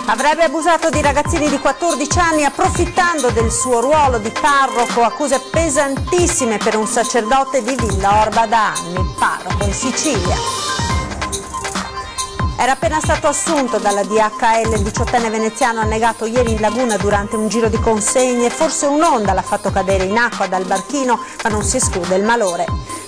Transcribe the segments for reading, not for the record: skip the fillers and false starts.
Avrebbe abusato di ragazzini di 14 anni approfittando del suo ruolo di parroco, accuse pesantissime per un sacerdote di Villa Orba da anni, parroco in Sicilia. Era appena stato assunto dalla DHL, il 18enne veneziano annegato ieri in laguna durante un giro di consegne, forse un'onda l'ha fatto cadere in acqua dal barchino, ma non si esclude il malore.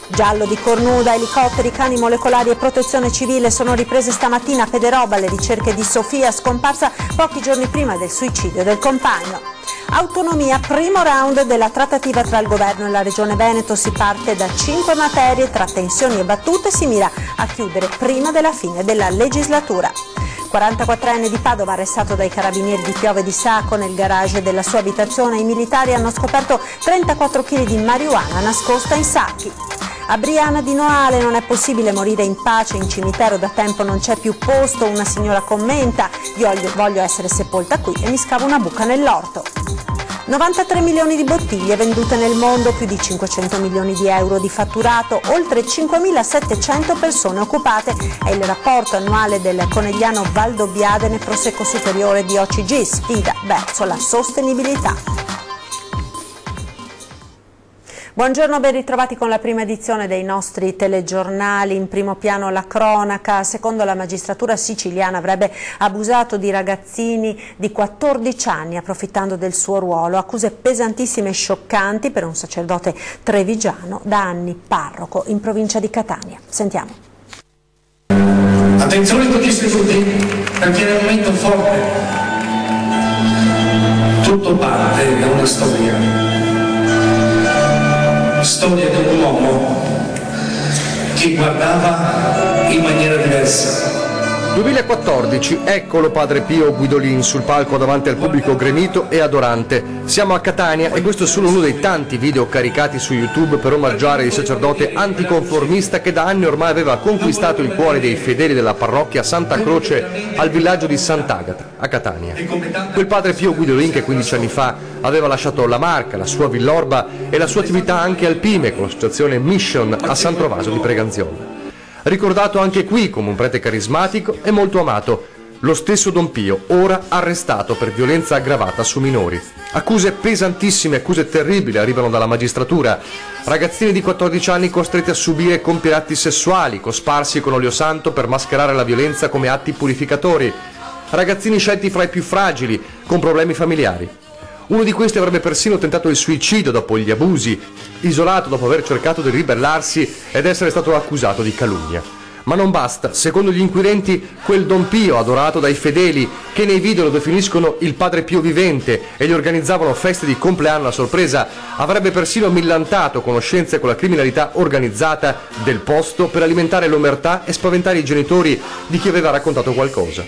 Giallo di Cornuda, elicotteri, cani molecolari e protezione civile sono riprese stamattina a Pederoba le ricerche di Sofia, scomparsa pochi giorni prima del suicidio del compagno. Autonomia, primo round della trattativa tra il governo e la regione Veneto, si parte da 5 materie, tra tensioni e battute si mira a chiudere prima della fine della legislatura. 44enne di Padova arrestato dai carabinieri di Piove di Sacco nel garage della sua abitazione. I militari hanno scoperto 34 kg di marijuana nascosta in sacchi. A Briana di Noale non è possibile morire in pace, in cimitero da tempo non c'è più posto, una signora commenta, voglio essere sepolta qui e mi scavo una buca nell'orto. 93 milioni di bottiglie vendute nel mondo, più di 500 milioni di euro di fatturato, oltre 5.700 persone occupate, è il rapporto annuale del Conegliano Valdobbiadene Prosecco Superiore di OCG, sfida verso la sostenibilità. Buongiorno, ben ritrovati con la prima edizione dei nostri telegiornali. In primo piano la cronaca. Secondo la magistratura siciliana avrebbe abusato di ragazzini di 14 anni approfittando del suo ruolo. Accuse pesantissime e scioccanti per un sacerdote trevigiano, da anni parroco in provincia di Catania. Sentiamo. Attenzione tutti istituti, perché è un momento forte. Tutto parte da una storia di un uomo che guardava in maniera diversa. 2014, eccolo Padre Pio Guidolin sul palco davanti al pubblico gremito e adorante. Siamo a Catania e questo è solo uno dei tanti video caricati su YouTube per omaggiare il sacerdote anticonformista che da anni ormai aveva conquistato il cuore dei fedeli della parrocchia Santa Croce al villaggio di Sant'Agata, a Catania. Quel Padre Pio Guidolin che 15 anni fa aveva lasciato la Marca, la sua Villorba e la sua attività anche al Pime con l'associazione Mission a San Trovaso di Preganzione. Ricordato anche qui come un prete carismatico e molto amato, lo stesso Don Pio, ora arrestato per violenza aggravata su minori. Accuse pesantissime, accuse terribili arrivano dalla magistratura. Ragazzini di 14 anni costretti a subire compiere atti sessuali, cosparsi con olio santo per mascherare la violenza come atti purificatori. Ragazzini scelti fra i più fragili, con problemi familiari. Uno di questi avrebbe persino tentato il suicidio dopo gli abusi, isolato dopo aver cercato di ribellarsi ed essere stato accusato di calunnia. Ma non basta, secondo gli inquirenti, quel Don Pio adorato dai fedeli, che nei video lo definiscono il Padre Pio vivente e gli organizzavano feste di compleanno a sorpresa, avrebbe persino millantato conoscenze con la criminalità organizzata del posto per alimentare l'omertà e spaventare i genitori di chi aveva raccontato qualcosa.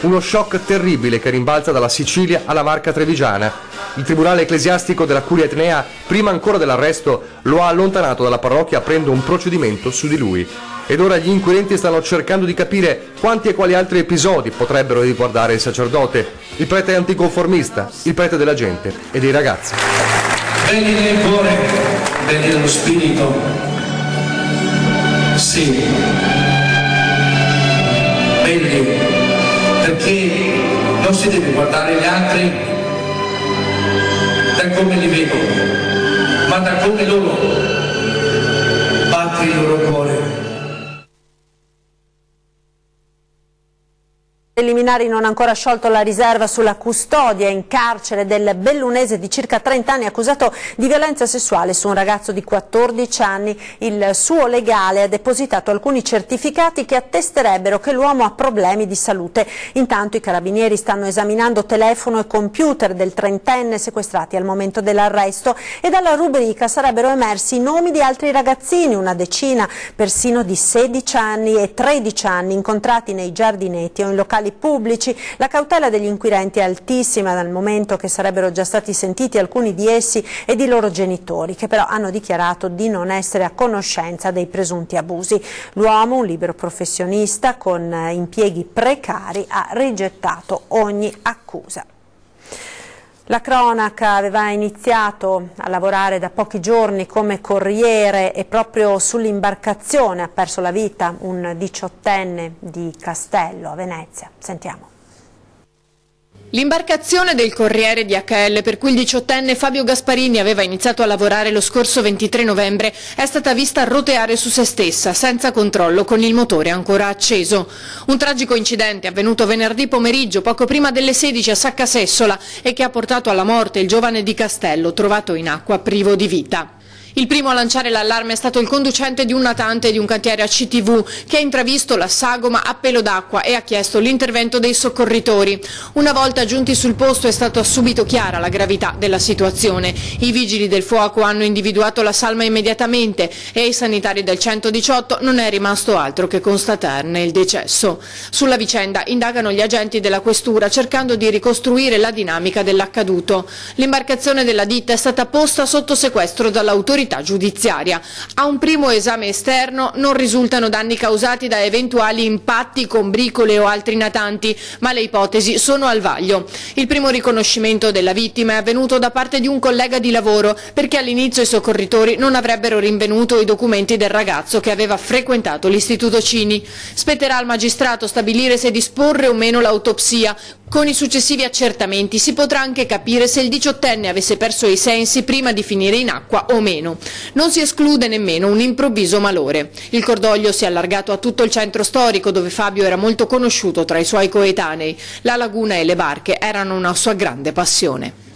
Uno shock terribile che rimbalza dalla Sicilia alla Marca trevigiana. Il tribunale ecclesiastico della Curia Etnea, prima ancora dell'arresto, lo ha allontanato dalla parrocchia aprendo un procedimento su di lui. Ed ora gli inquirenti stanno cercando di capire quanti e quali altri episodi potrebbero riguardare il sacerdote, il prete anticonformista, il prete della gente e dei ragazzi. Belli nel cuore, belli nello spirito. Sì. Belli. Perché non si deve guardare gli altri da come li vedono, ma da come loro batte il loro cuore. Preliminari non ha ancora sciolto la riserva sulla custodia in carcere del bellunese di circa 30 anni accusato di violenza sessuale su un ragazzo di 14 anni. Il suo legale ha depositato alcuni certificati che attesterebbero che l'uomo ha problemi di salute. Intanto i carabinieri stanno esaminando telefono e computer del trentenne sequestrati al momento dell'arresto e dalla rubrica sarebbero emersi i nomi di altri ragazzini, una decina, persino di 16 anni e 13 anni, incontrati nei giardinetti o in locali pubblici. La cautela degli inquirenti è altissima dal momento che sarebbero già stati sentiti alcuni di essi e di loro genitori, che però hanno dichiarato di non essere a conoscenza dei presunti abusi. L'uomo, un libero professionista con impieghi precari, ha rigettato ogni accusa. La cronaca aveva iniziato a lavorare da pochi giorni come corriere e proprio sull'imbarcazione ha perso la vita un 18enne di Castello a Venezia. Sentiamo. L'imbarcazione del Corriere DHL, per cui il 18enne Fabio Gasparini aveva iniziato a lavorare lo scorso 23 novembre, è stata vista roteare su se stessa, senza controllo, con il motore ancora acceso. Un tragico incidente avvenuto venerdì pomeriggio, poco prima delle 16 a Saccasessola, e che ha portato alla morte il giovane di Castello, trovato in acqua privo di vita. Il primo a lanciare l'allarme è stato il conducente di un natante di un cantiere a CTV, che ha intravisto la sagoma a pelo d'acqua e ha chiesto l'intervento dei soccorritori. Una volta giunti sul posto è stata subito chiara la gravità della situazione. I vigili del fuoco hanno individuato la salma immediatamente e ai sanitari del 118 non è rimasto altro che constatarne il decesso. Sulla vicenda indagano gli agenti della questura, cercando di ricostruire la dinamica dell'accaduto. L'imbarcazione della ditta è stata posta sotto sequestro dall'autorità giudiziaria. A un primo esame esterno non risultano danni causati da eventuali impatti con bricole o altri natanti, ma le ipotesi sono al vaglio. Il primo riconoscimento della vittima è avvenuto da parte di un collega di lavoro, perché all'inizio i soccorritori non avrebbero rinvenuto i documenti del ragazzo che aveva frequentato l'istituto Cini. Spetterà al magistrato stabilire se disporre o meno l'autopsia. Con i successivi accertamenti si potrà anche capire se il 18enne avesse perso i sensi prima di finire in acqua o meno. Non si esclude nemmeno un improvviso malore. Il cordoglio si è allargato a tutto il centro storico, dove Fabio era molto conosciuto tra i suoi coetanei. La laguna e le barche erano una sua grande passione.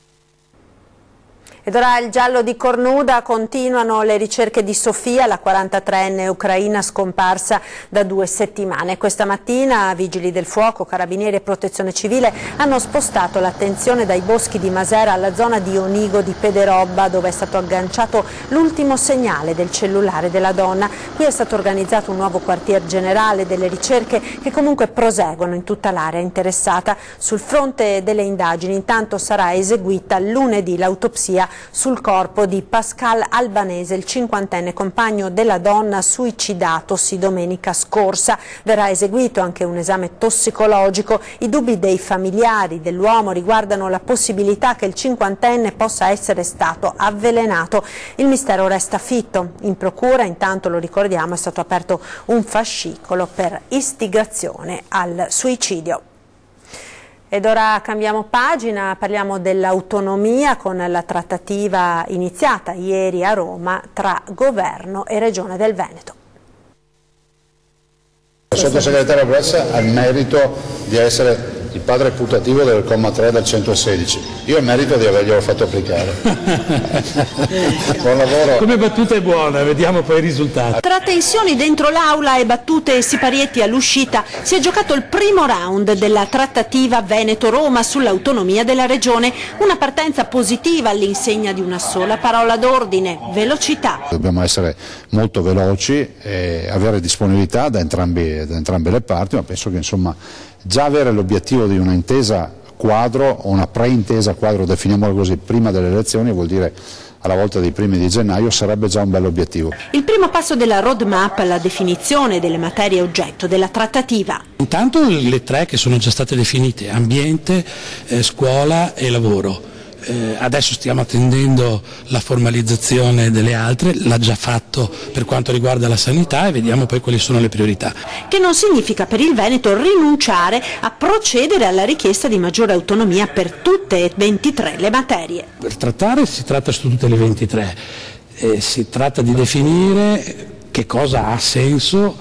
Ed ora il giallo di Cornuda, continuano le ricerche di Sofia, la 43enne ucraina scomparsa da 2 settimane. Questa mattina vigili del fuoco, carabinieri e protezione civile hanno spostato l'attenzione dai boschi di Masera alla zona di Onigo di Pederobba, dove è stato agganciato l'ultimo segnale del cellulare della donna. Qui è stato organizzato un nuovo quartier generale delle ricerche che comunque proseguono in tutta l'area interessata. Sul fronte delle indagini intanto sarà eseguita lunedì l'autopsia sul corpo di Pascal Albanese, il 50enne compagno della donna suicidatosi domenica scorsa. Verrà eseguito anche un esame tossicologico. I dubbi dei familiari dell'uomo riguardano la possibilità che il 50enne possa essere stato avvelenato. Il mistero resta fitto. In procura, intanto, lo ricordiamo, è stato aperto un fascicolo per istigazione al suicidio. Ed ora cambiamo pagina, parliamo dell'autonomia con la trattativa iniziata ieri a Roma tra Governo e Regione del Veneto. Il sottosegretario Brezza ha il merito di essere il padre putativo del comma 3 del 116. Io ho il merito di averglielo fatto applicare. Buon lavoro. Come battuta è buona, vediamo poi i risultati. Tra tensioni dentro l'aula e battute e siparietti all'uscita si è giocato il primo round della trattativa Veneto-Roma sull'autonomia della regione. Una partenza positiva all'insegna di una sola parola d'ordine: velocità. Dobbiamo essere molto veloci e avere disponibilità da entrambe le parti, ma penso che insomma già avere l'obiettivo di una intesa quadro o una preintesa quadro, definiamola così, prima delle elezioni, vuol dire alla volta dei primi di gennaio, sarebbe già un bell'obiettivo. Il primo passo della roadmap, la definizione delle materie oggetto della trattativa. Intanto le 3 che sono già state definite: ambiente, scuola e lavoro. Adesso stiamo attendendo la formalizzazione delle altre, l'ha già fatto per quanto riguarda la sanità, e vediamo poi quali sono le priorità. Che non significa per il Veneto rinunciare a procedere alla richiesta di maggiore autonomia per tutte e 23 le materie. Per trattare si tratta su tutte le 23, si tratta di definire che cosa ha senso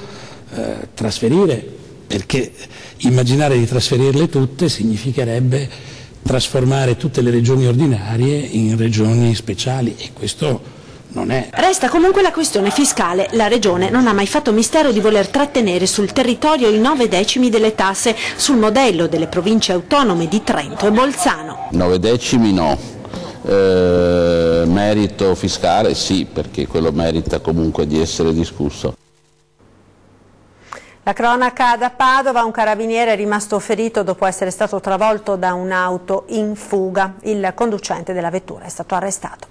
trasferire, perché immaginare di trasferirle tutte significherebbe trasformare tutte le regioni ordinarie in regioni speciali, e questo non è. Resta comunque la questione fiscale. La regione non ha mai fatto mistero di voler trattenere sul territorio i 9/10 delle tasse, sul modello delle province autonome di Trento e Bolzano. 9/10 no, merito fiscale sì, perché quello merita comunque di essere discusso. La cronaca da Padova: un carabiniere è rimasto ferito dopo essere stato travolto da un'auto in fuga. Il conducente della vettura è stato arrestato.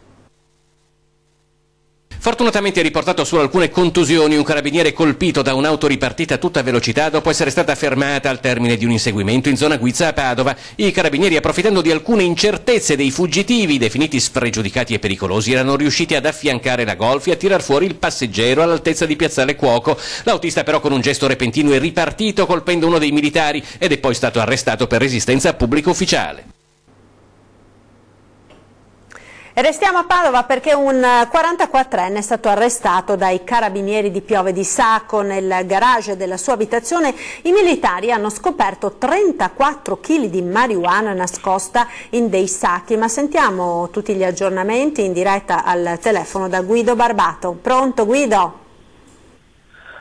Fortunatamente è riportato solo alcune contusioni, un carabiniere colpito da un'auto ripartita a tutta velocità dopo essere stata fermata al termine di un inseguimento in zona Guizza a Padova. I carabinieri, approfittando di alcune incertezze dei fuggitivi definiti spregiudicati e pericolosi, erano riusciti ad affiancare la Golf e a tirar fuori il passeggero all'altezza di Piazzale Cuoco. L'autista però con un gesto repentino è ripartito colpendo uno dei militari ed è poi stato arrestato per resistenza a pubblico ufficiale. E restiamo a Padova perché un 44enne è stato arrestato dai carabinieri di Piove di Sacco. Nel garage della sua abitazione i militari hanno scoperto 34 kg di marijuana nascosta in dei sacchi. Ma sentiamo tutti gli aggiornamenti in diretta al telefono da Guido Barbato. Pronto Guido?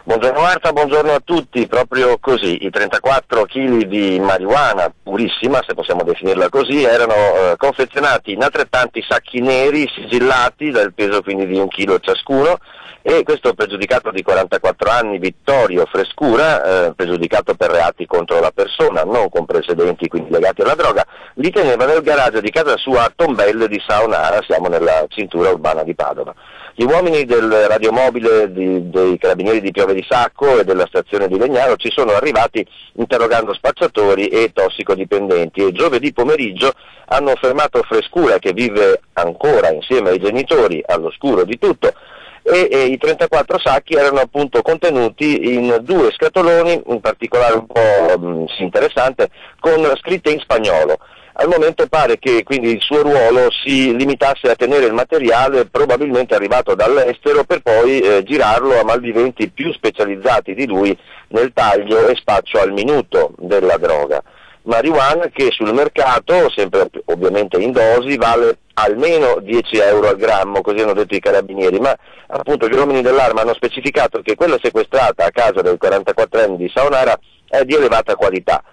Buongiorno Marta, buongiorno a tutti. Proprio così, i 34 kg di marijuana purissima, se possiamo definirla così, erano confezionati in altrettanti sacchi neri sigillati del peso quindi di 1 chilo ciascuno, e questo pregiudicato di 44 anni, Vittorio Frescura, pregiudicato per reati contro la persona, non con precedenti quindi legati alla droga, li teneva nel garage di casa sua a Tombelle di Saonara, siamo nella cintura urbana di Padova. Gli uomini del radiomobile dei carabinieri di Piove di Sacco e della stazione di Legnano ci sono arrivati interrogando spacciatori e tossicodipendenti, e giovedì pomeriggio hanno fermato Frescura, che vive ancora insieme ai genitori all'oscuro di tutto, e i 34 sacchi erano appunto contenuti in 2 scatoloni, in particolare un po' interessante, con scritte in spagnolo. Al momento pare che quindi il suo ruolo si limitasse a tenere il materiale probabilmente arrivato dall'estero per poi girarlo a malviventi più specializzati di lui nel taglio e spaccio al minuto della droga. Marijuana che sul mercato, sempre ovviamente in dosi, vale almeno 10 euro al grammo, così hanno detto i carabinieri, ma appunto gli uomini dell'arma hanno specificato che quella sequestrata a casa del 44enne di Saonara è di elevata qualità.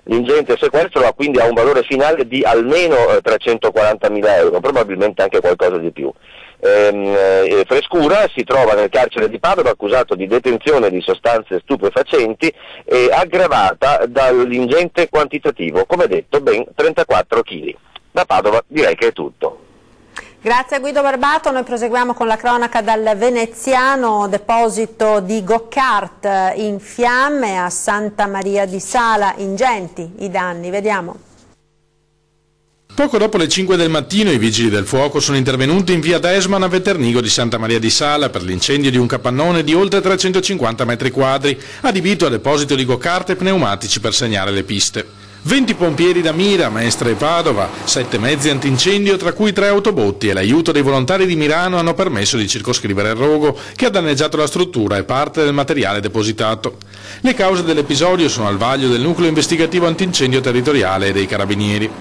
L'ingente sequestro quindi ha un valore finale di almeno 340.000 euro, probabilmente anche qualcosa di più. Frescura si trova nel carcere di Padova accusato di detenzione di sostanze stupefacenti e aggravata dall'ingente quantitativo, come detto ben 34 kg. Da Padova direi che è tutto. Grazie a Guido Barbato, noi proseguiamo con la cronaca dal Veneziano. Deposito di go-kart in fiamme a Santa Maria di Sala, ingenti i danni, vediamo. Poco dopo le 5 del mattino i vigili del fuoco sono intervenuti in via Desman a Veternigo di Santa Maria di Sala per l'incendio di un capannone di oltre 350 metri quadri, adibito a deposito di go-kart e pneumatici per segnare le piste. 20 pompieri da Mira, Mestre e Padova, 7 mezzi antincendio tra cui 3 autobotti e l'aiuto dei volontari di Milano hanno permesso di circoscrivere il rogo che ha danneggiato la struttura e parte del materiale depositato. Le cause dell'episodio sono al vaglio del nucleo investigativo antincendio territoriale e dei carabinieri.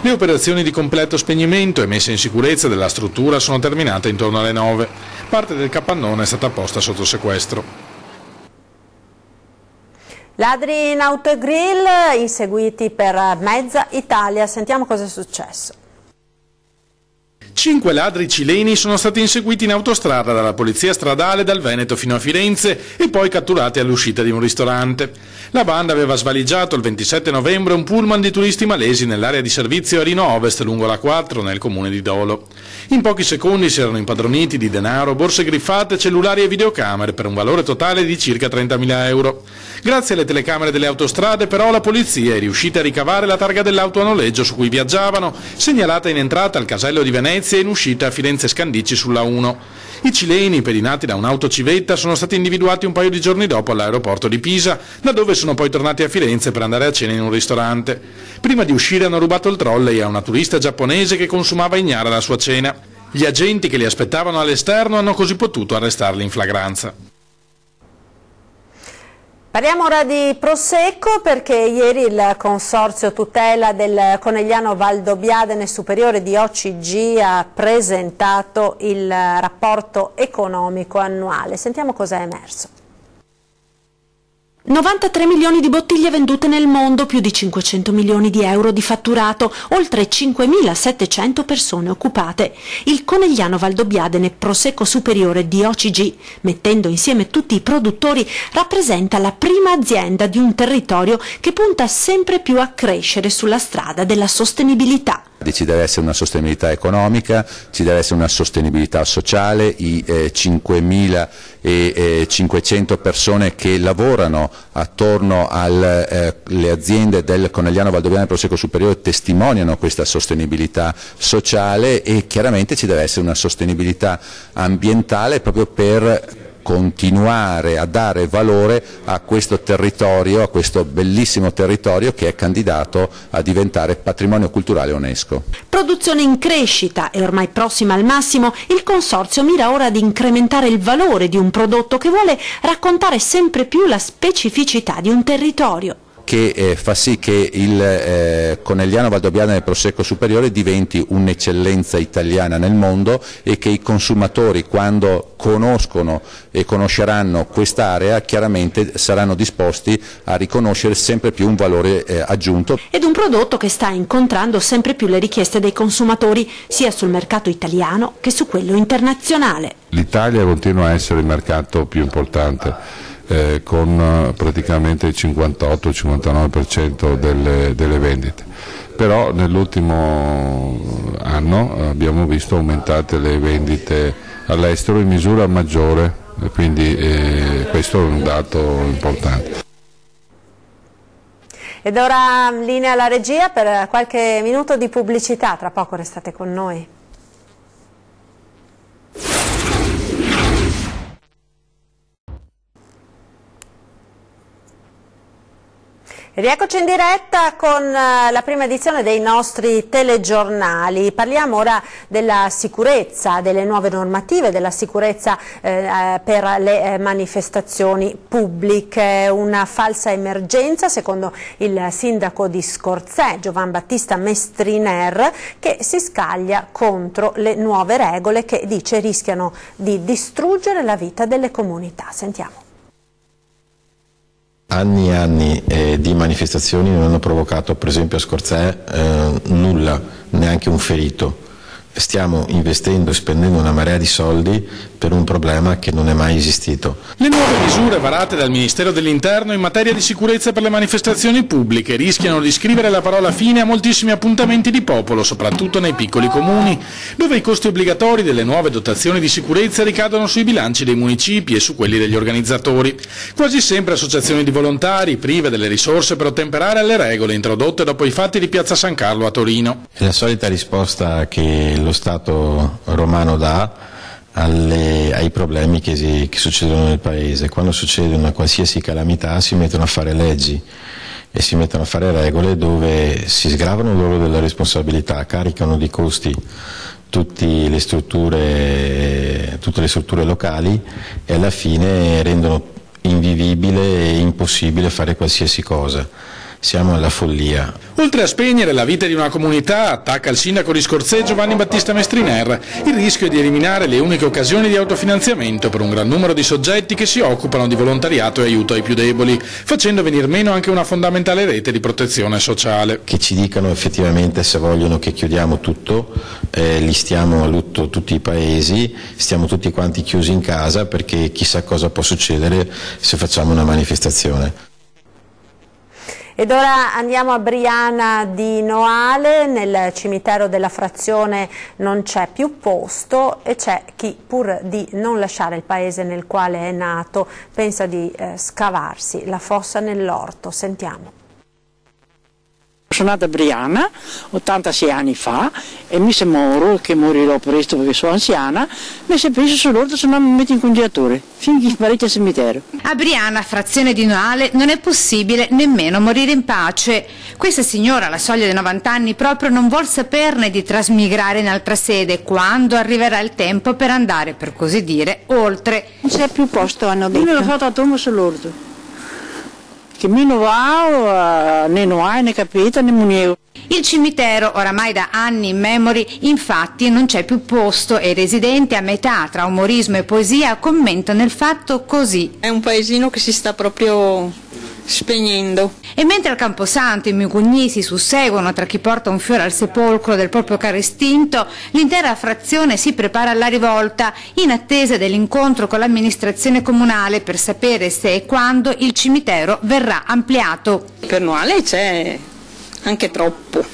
Le operazioni di completo spegnimento e messa in sicurezza della struttura sono terminate intorno alle 9. Parte del capannone è stata posta sotto sequestro. Ladri in auto e grill inseguiti per mezza Italia. Sentiamo cosa è successo. 5 ladri cileni sono stati inseguiti in autostrada dalla polizia stradale dal Veneto fino a Firenze e poi catturati all'uscita di un ristorante. La banda aveva svaligiato il 27 novembre un pullman di turisti malesi nell'area di servizio Arino Ovest lungo la 4 nel comune di Dolo. In pochi secondi si erano impadroniti di denaro, borse griffate, cellulari e videocamere per un valore totale di circa 30.000 euro. Grazie alle telecamere delle autostrade però la polizia è riuscita a ricavare la targa dell'auto a noleggio su cui viaggiavano, segnalata in entrata al casello di Venezia e in uscita a Firenze Scandicci sulla 1. I cileni, pedinati da un'autocivetta, sono stati individuati un paio di giorni dopo all'aeroporto di Pisa, da dove sono poi tornati a Firenze per andare a cena in un ristorante. Prima di uscire hanno rubato il trolley a una turista giapponese che consumava ignara la sua cena. Gli agenti che li aspettavano all'esterno hanno così potuto arrestarli in flagranza. Parliamo ora di Prosecco perché ieri il Consorzio Tutela del Conegliano Valdobbiadene Superiore di OCG ha presentato il rapporto economico annuale. Sentiamo cosa è emerso. 93 milioni di bottiglie vendute nel mondo, più di 500 milioni di euro di fatturato, oltre 5.700 persone occupate. Il Conegliano Valdobbiadene Prosecco Superiore di OCG, mettendo insieme tutti i produttori, rappresenta la prima azienda di un territorio che punta sempre più a crescere sulla strada della sostenibilità. Ci deve essere una sostenibilità economica, ci deve essere una sostenibilità sociale, i 5.500 persone che lavorano attorno alle aziende del Conegliano Valdobbiadene e Prosecco Superiore testimoniano questa sostenibilità sociale, e chiaramente ci deve essere una sostenibilità ambientale proprio per continuare a dare valore a questo territorio, a questo bellissimo territorio che è candidato a diventare patrimonio culturale UNESCO. Produzione in crescita e ormai prossima al massimo, il Consorzio mira ora ad incrementare il valore di un prodotto che vuole raccontare sempre più la specificità di un territorio, che fa sì che il Conegliano Valdobbiadene del Prosecco Superiore diventi un'eccellenza italiana nel mondo, e che i consumatori, quando conoscono e conosceranno quest'area, chiaramente saranno disposti a riconoscere sempre più un valore aggiunto. Ed un prodotto che sta incontrando sempre più le richieste dei consumatori, sia sul mercato italiano che su quello internazionale. L'Italia continua a essere il mercato più importante, con praticamente il 58-59% delle vendite, però nell'ultimo anno abbiamo visto aumentate le vendite all'estero in misura maggiore, quindi questo è un dato importante. Ed ora linea alla regia per qualche minuto di pubblicità, tra poco restate con noi. Rieccoci in diretta con la prima edizione dei nostri telegiornali. Parliamo ora della sicurezza, delle nuove normative, della sicurezza per le manifestazioni pubbliche. Una falsa emergenza, secondo il sindaco di Scorzè, Giovan Battista Mestriner, che si scaglia contro le nuove regole che dice rischiano di distruggere la vita delle comunità. Sentiamo. Anni e anni di manifestazioni non hanno provocato, per esempio a Scorzè, nulla, neanche un ferito. Stiamo investendo e spendendo una marea di soldi per un problema che non è mai esistito. Le nuove misure varate dal Ministero dell'Interno in materia di sicurezza per le manifestazioni pubbliche rischiano di scrivere la parola fine a moltissimi appuntamenti di popolo, soprattutto nei piccoli comuni, dove i costi obbligatori delle nuove dotazioni di sicurezza ricadono sui bilanci dei municipi e su quelli degli organizzatori. Quasi sempre associazioni di volontari prive delle risorse per ottemperare alle regole introdotte dopo i fatti di Piazza San Carlo a Torino. È la solita risposta che lo Stato romano dà ai problemi che succedono nel Paese. Quando succede una qualsiasi calamità si mettono a fare leggi e si mettono a fare regole dove si sgravano loro della responsabilità, caricano di costi tutte le strutture locali e alla fine rendono invivibile e impossibile fare qualsiasi cosa. Siamo alla follia. Oltre a spegnere la vita di una comunità, attacca il sindaco di Scorzè Giovanni Battista Mestriner il rischio di eliminare le uniche occasioni di autofinanziamento per un gran numero di soggetti che si occupano di volontariato e aiuto ai più deboli, facendo venir meno anche una fondamentale rete di protezione sociale. Che ci dicano effettivamente se vogliono che chiudiamo tutto, listiamo a lutto tutti i paesi, stiamo tutti quanti chiusi in casa perché chissà cosa può succedere se facciamo una manifestazione. Ed ora andiamo a Briana di Noale. Nel cimitero della frazione non c'è più posto e c'è chi, pur di non lasciare il paese nel quale è nato, pensa di scavarsi la fossa nell'orto. Sentiamo. Sono nata a Briana 86 anni fa e mi se moro, che morirò presto perché sono anziana, mi se penso sull'orto se no mi metto in congelatore finché sparite al cimitero. A Briana, frazione di Noale, non è possibile nemmeno morire in pace. Questa signora alla soglia dei 90 anni proprio non vuol saperne di trasmigrare in altra sede quando arriverà il tempo per andare, per così dire, oltre. Non c'è più posto, hanno detto. Io me l'ho fatto a tomba sull'orto. Che mi non va, né no hai, né capita, né muniego. Il cimitero, oramai da anni immemori, infatti non c'è più posto e i residenti a metà tra umorismo e poesia commentano il fatto così. È un paesino che si sta proprio spegnendo. E mentre al Camposanto i mugugni si susseguono tra chi porta un fiore al sepolcro del proprio caro estinto, l'intera frazione si prepara alla rivolta in attesa dell'incontro con l'amministrazione comunale per sapere se e quando il cimitero verrà ampliato. Per Noale c'è anche troppo.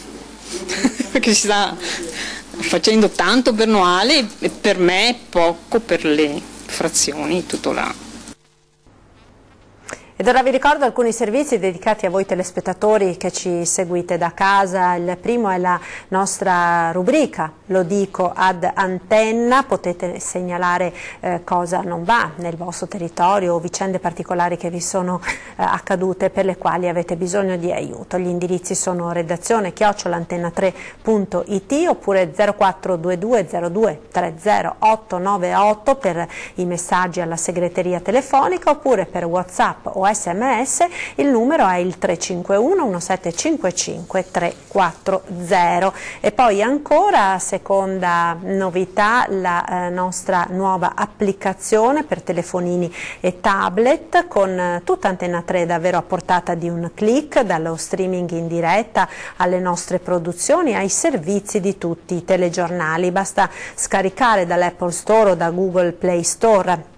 perché si sta facendo tanto per Noale e per me poco per le frazioni, tutto là. Ed ora vi ricordo alcuni servizi dedicati a voi telespettatori che ci seguite da casa. Il primo è la nostra rubrica Lo dico ad antenna, potete segnalare cosa non va nel vostro territorio o vicende particolari che vi sono accadute per le quali avete bisogno di aiuto. Gli indirizzi sono redazione@antenna3.it oppure 0422 02 30898 per i messaggi alla segreteria telefonica, oppure per WhatsApp o SMS il numero è il 351 1755 340. E poi ancora, seconda novità, la nostra nuova applicazione per telefonini e tablet con tutta Antenna 3 davvero a portata di un click, dallo streaming in diretta alle nostre produzioni, ai servizi di tutti i telegiornali. Basta scaricare dall'Apple Store o da Google Play Store,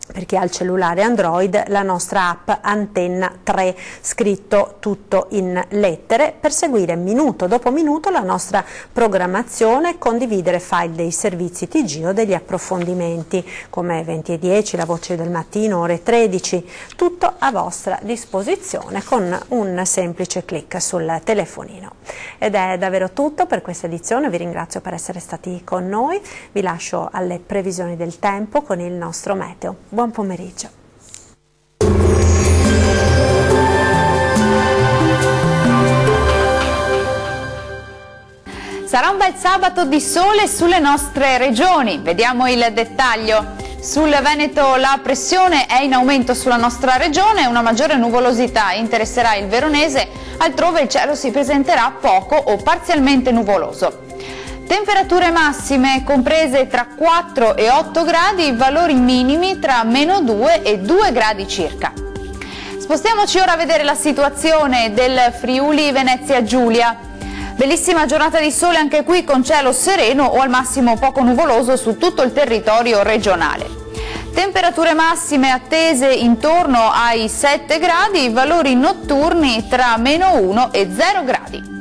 per chi ha il cellulare Android, la nostra app Antenna 3, scritto tutto in lettere, per seguire minuto dopo minuto la nostra programmazione e condividere file dei servizi TG o degli approfondimenti come 20:10, la voce del mattino, ore 13, tutto a vostra disposizione con un semplice clic sul telefonino. Ed è davvero tutto per questa edizione, vi ringrazio per essere stati con noi, vi lascio alle previsioni del tempo con il nostro meteo. Buon pomeriggio. Sarà un bel sabato di sole sulle nostre regioni. Vediamo il dettaglio. Sul Veneto la pressione è in aumento sulla nostra regione, una maggiore nuvolosità interesserà il Veronese, altrove il cielo si presenterà poco o parzialmente nuvoloso. Temperature massime comprese tra 4 e 8 gradi, valori minimi tra -2 e 2 gradi circa. Spostiamoci ora a vedere la situazione del Friuli Venezia Giulia. Bellissima giornata di sole anche qui, con cielo sereno o al massimo poco nuvoloso su tutto il territorio regionale. Temperature massime attese intorno ai 7 gradi, valori notturni tra -1 e 0 gradi.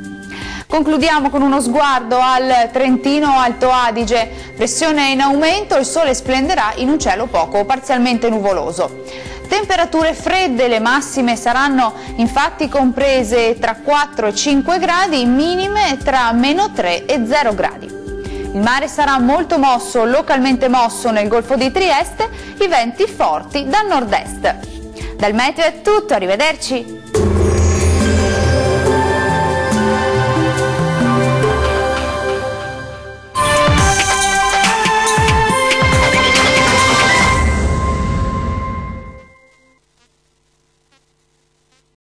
Concludiamo con uno sguardo al Trentino Alto Adige. Pressione in aumento, il sole splenderà in un cielo poco o parzialmente nuvoloso. Temperature fredde, le massime saranno infatti comprese tra 4 e 5 gradi, minime tra -3 e 0 gradi. Il mare sarà molto mosso, localmente mosso nel Golfo di Trieste, i venti forti dal nord-est. Dal meteo è tutto, arrivederci!